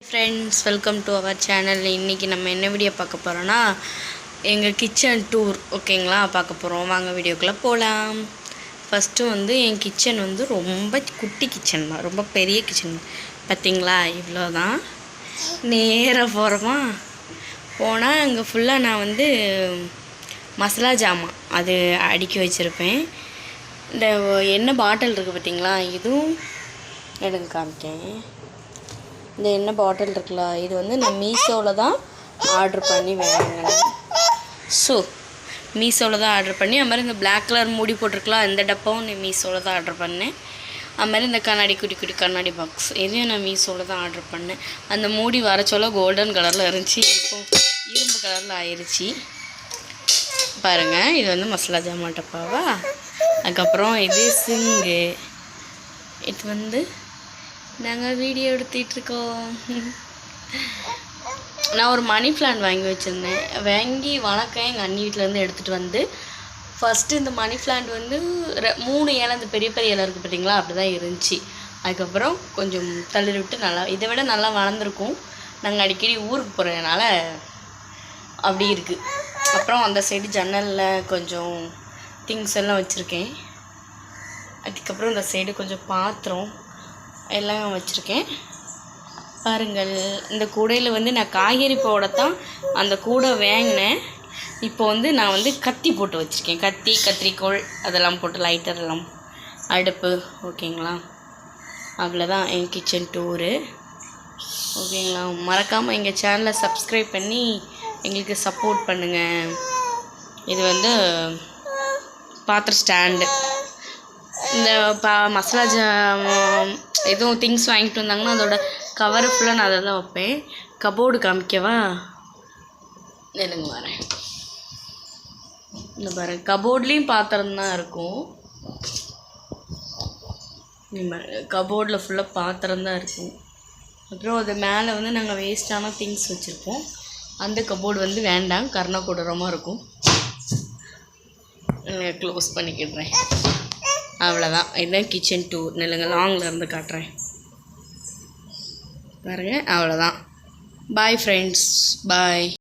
friends welcome to our channel इनकी நம்ம என்ன வீடியோ பார்க்க போறோம்னா எங்க கிச்சன் டூர் ஓகேங்களா பார்க்க போறோம் வாங்க வீடியோக்குள்ள போலாம் ஃபர்ஸ்ட் வந்து என் கிச்சன் வந்து ரொம்ப குட்டி கிச்சன் தான் ரொம்ப பெரிய கிச்சன் பாத்தீங்களா இவ்ளோதான் நேரா போறோமா போனா அங்க ஃபுல்லா நான் வந்து மசாலா ஜாமான் அது அடுக்கி வச்சிருப்பேன் இந்த என்ன பாட்டில் இருக்கு பாத்தீங்களா இதுவும் எடுங்க காமிக்கேன் இந்த என்ன பாட்டில் இருக்குல இது வந்து நான் மீஷோல தான் ஆர்டர் பண்ணி வாங்குனேன் சோ மீஷோல தான் ஆர்டர் பண்ணி அந்த மாதிரி இந்த Black கலர் மூடி போட்டுருக்கலாம் இந்த டப்பாவும் நான் மீஷோல தான் ஆர்டர் பண்ணேன் அந்த மாதிரி இந்த கண்ணாடி குட்டி குட்டி கண்ணாடி பாக்ஸ் இதையும் நான் மீஷோல தான் ஆர்டர் பண்ணேன் அந்த மூடி வரச்சோல கோல்டன் கலர்ல இருந்துச்சு இப்போ இரும்பு கலர்ல ஆயிருச்சு பாருங்க இது வந்து மசாலா ஜாமான் டப்பாவா அதுக்கு அப்புறம் இது சிங்கு இது வந்து நாங்கள் வீடியோ எடுத்துட்டு இருக்கோம் நான் ஒரு மணி பிளான்ட் வாங்கி வச்சிருந்தேன் வாங்கி வளர்க்க எங்கள் அண்ணி வீட்டிலேருந்து எடுத்துகிட்டு வந்து ஃபஸ்ட்டு இந்த மணி பிளான்ட் வந்து 3 இலை இந்த பெரிய பெரிய இலை இருக்குது பார்த்தீங்களா அப்படி தான் இருந்துச்சு அதுக்கப்புறம் கொஞ்சம் தள்ளி விட்டு நல்லா இதை விட நல்லா வளர்ந்துருக்கும் நாங்கள் அடிக்கடி ஊருக்கு போகிறதுனால அப்படி இருக்குது அப்புறம் அந்த சைடு ஜன்னலில் கொஞ்சம் திங்ஸ் எல்லாம் வச்சுருக்கேன் அதுக்கப்புறம் இந்த சைடு கொஞ்சம் பாத்திரம் எல்லாம் வச்சிருக்கேன் பாருங்கள் இந்த கூடையில் வந்து நான் காய்கறி போடத்தான் அந்த கூடை வாங்கினேன் இப்போ வந்து நான் வந்து கத்தி போட்டு வச்சுருக்கேன் கத்தி கத்திரிக்கோல் அதெல்லாம் போட்டு லைட்டர் எல்லாம் அடுப்பு ஓகேங்களா அவ்வளோதான் என் கிச்சன் டூரு ஓகேங்களா மறக்காமல் எங்கள் சேனலை சப்ஸ்கிரைப் பண்ணி எங்களுக்கு சப்போர்ட் பண்ணுங்கள் இது வந்து பாத்திர ஸ்டாண்டு இந்த மசாலா ஜாமான் எதுவும் திங்ஸ் வாங்கிட்டு வந்தாங்கன்னா அதோட கவர் ஃபுல்லாக நான் அதில் தான் வைப்பேன் கபோர்டு காமிக்கவா எனக்கு வரேன் இந்த பாருங்க கபோர்ட்லேயும் பாத்திரம் தான் இருக்கும் கபோர்டில் ஃபுல்லாக பாத்திரம் தான் இருக்கும் அப்புறம் அது மேலே வந்து நாங்கள் வேஸ்ட்டான திங்ஸ் வச்சுருப்போம் அந்த கபோர்டு வந்து வேண்டாம் கருணை கொடூரமாக இருக்கும் க்ளோஸ் பண்ணிக்கிடுறேன் அவ்வளோதான் இதுதான் கிச்சன் டூர் நிலங்க லாங்கில் இருந்து காட்டுறேன் பாருங்கள் அவ்வளோதான் பாய் ஃப்ரெண்ட்ஸ் பாய்